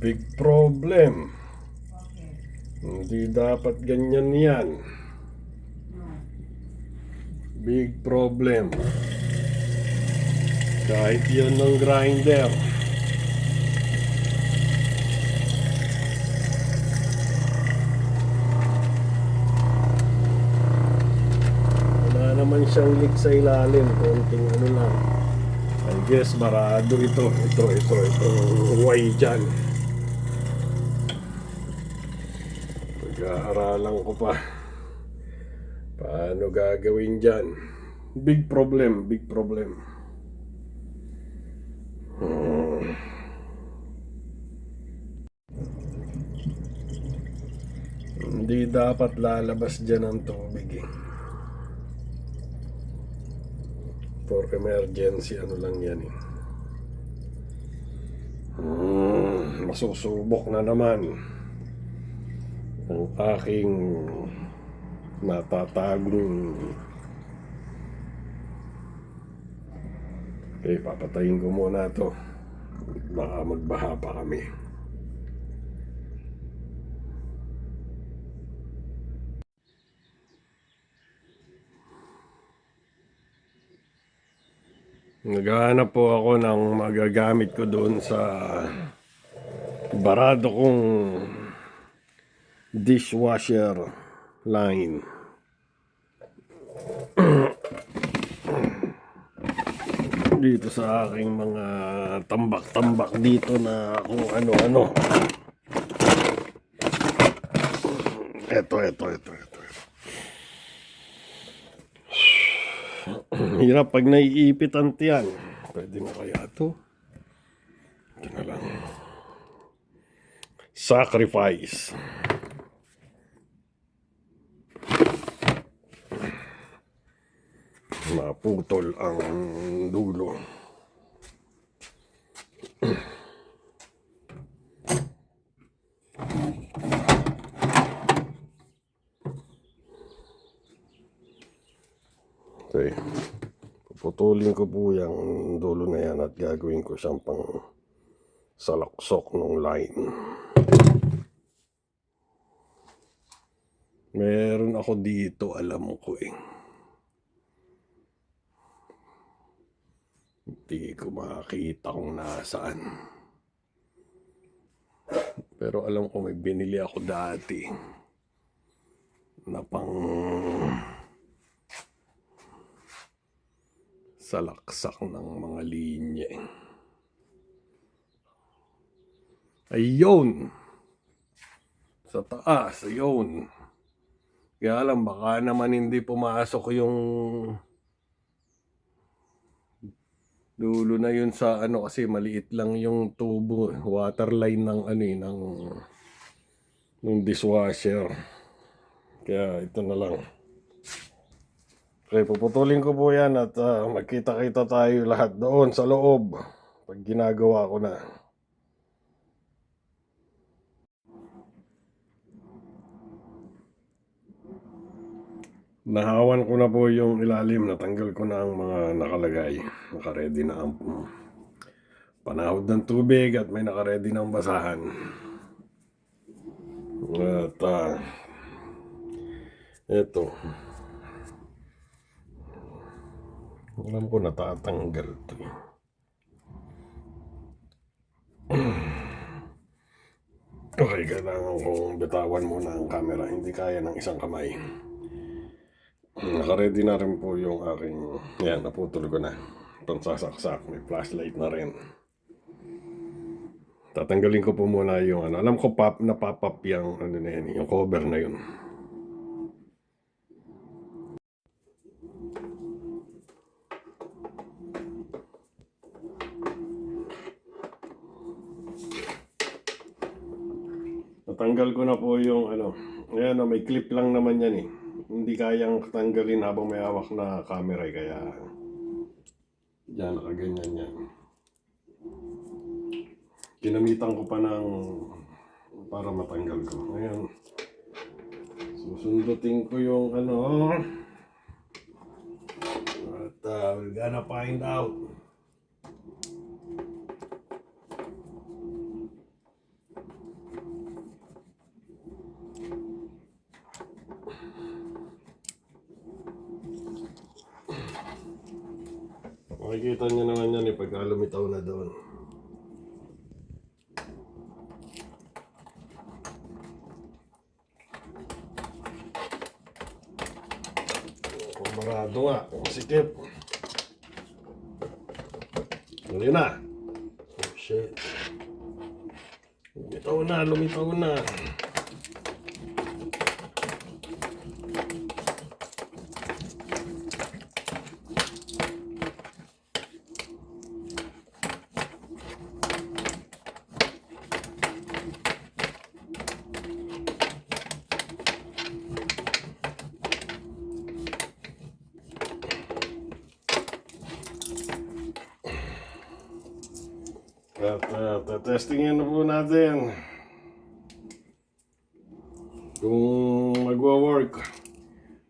Big problem. Hindi dapat ganyan yan. Big problem. Kahit yun ng grinder. Wala naman siyang leak sa ilalim. Konting ano lang. I guess barado ito. Itong Y dyan. Pag-aaralan ko pa. Paano gagawin dyan? Big problem. Hindi dapat lalabas dyan ang tubig eh. For emergency, ano lang yan eh. Masusubok na naman ang aking natatagong. Okay, papatayin ko muna to. Baka magbaha pa kami. Naghahanap po ako ng magagamit ko doon sa barado kong dishwasher line. Dito sa aking mga tambak-tambak dito na kung ano-ano. Ito. Hirap pag naiipit ang tiyan. Pwede na kaya ito? Ito na lang. Sacrifice. Naputol ang dulo. Okay. Puputulin ko po yung dulo na yan at gagawin ko siyang pang salaksok ng line. Meron ako dito, alam ko eh. Hindi ko makakita kung nasaan. Pero alam ko may binili ako dati na pang salaksak ng mga linya. Ayun! Sa taas, ayun. Kaya alam, baka naman hindi pumasok yung dulo na yun sa ano kasi maliit lang yung tubo, water line ng ano ng dishwasher. Kaya ito na lang. Okay, puputulin ko po yan at magkita-kita tayo lahat doon sa loob pag ginagawa ko na. Nahawan ko na po yung ilalim, natanggal ko na ang mga nakalagay. Nakaready na ang panahod ng tubig at may nakaready na ang basahan. At eto. Alam ko natatanggal ito. Okay, kailangan kong bitawan muna ang camera. Hindi kaya ng isang kamay. Nakaready na rin po yung aking, yan, naputol ko na. Pansasaksak, may flashlight na rin. Tatanggalin ko po muna yung ano. Alam ko napapap yung ano na yan, yung cover na yun. Natanggal ko na po yung ano. Ayan, may clip lang naman yan eh. Hindi kayang tanggalin habang may hawak na camera kaya yan, nakaganyan yan. Ginamitan ko pa ng para matanggal ko. Ayan. Susundutin ko yung ano. At we're gonna find out. Makikita nyo naman yan pagka lumitaw na doon. Marado nga, sikip. Huli na. Oh shit. Lumitaw na, lumitaw na. At testingin na po natin kung magwa-work.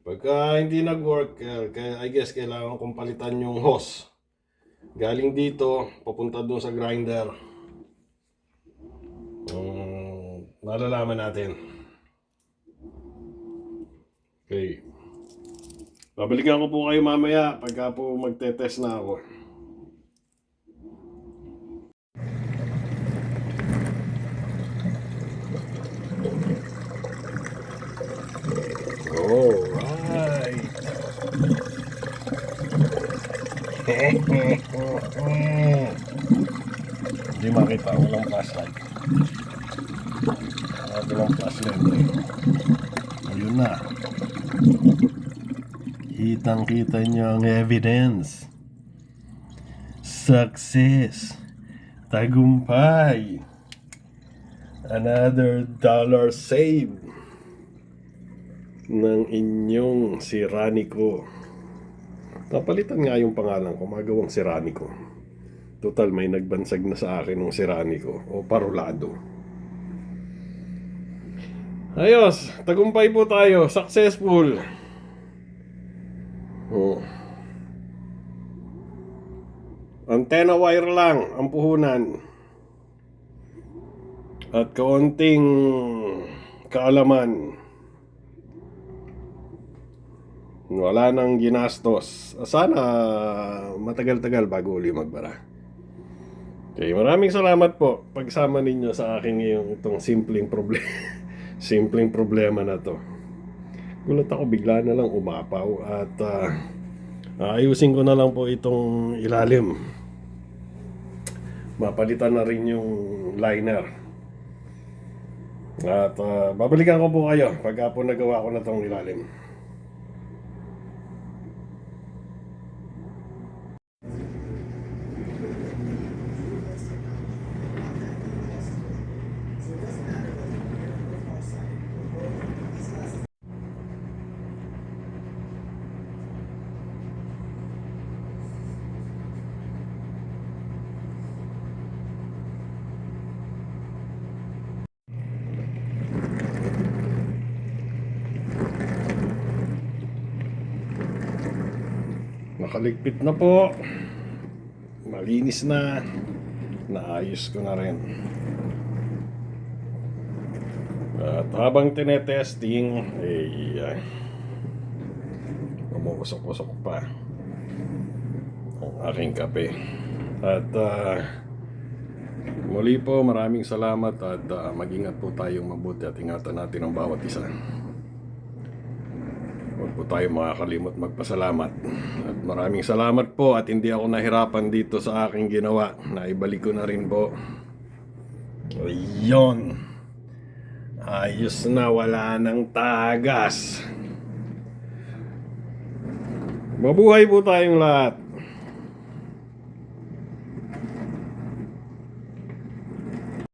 Pagka hindi nag-work, I guess kailangan kong palitan yung hose. Galing dito, papunta doon sa grinder. Malalaman natin. Okay. Babalikan ko po kayo mamaya pagka po magte-test na ako. Alright. Hindi makita, walang flashlight. Walang flashlight. Ayun na. Kitang-kita nyo ang evidence. Success. Tagumpay. Another dollar saved ng inyong Siranico. Napalitan nga yung pangalan ko, magawang Siranico. Total, may nagbansag na sa akin ng Siranico o Parolado. Ayos, tagumpay po tayo, successful. Antenna wire lang ang puhunan at kaunting kaalaman. Wala nang ginastos. Sana matagal-tagal bago uli magbara. Okay, maraming salamat po pagsama ninyo sa aking itong simpleng problema. Simpleng problema na to. Gulat ako, bigla na lang umapaw at ayusin ko na lang po itong ilalim. Mapalitan na rin yung liner. At babalikan ko po kayo pagka po nagawa ko na itong ilalim. Nakaligpit na po. Malinis na. Naayos ko na rin. At habang tinetesting, umuusok-usok pa ang aking kape. At muli po, maraming salamat at mag-ingat po tayong mabuti at ingatan natin ang bawat isa. Huwag po tayo makakalimot magpasalamat. At maraming salamat po at hindi ako nahirapan dito sa aking ginawa. Naibalik ko na rin po. Ayun. Ayos na, wala nang tagas. Mabuhay po tayong lahat.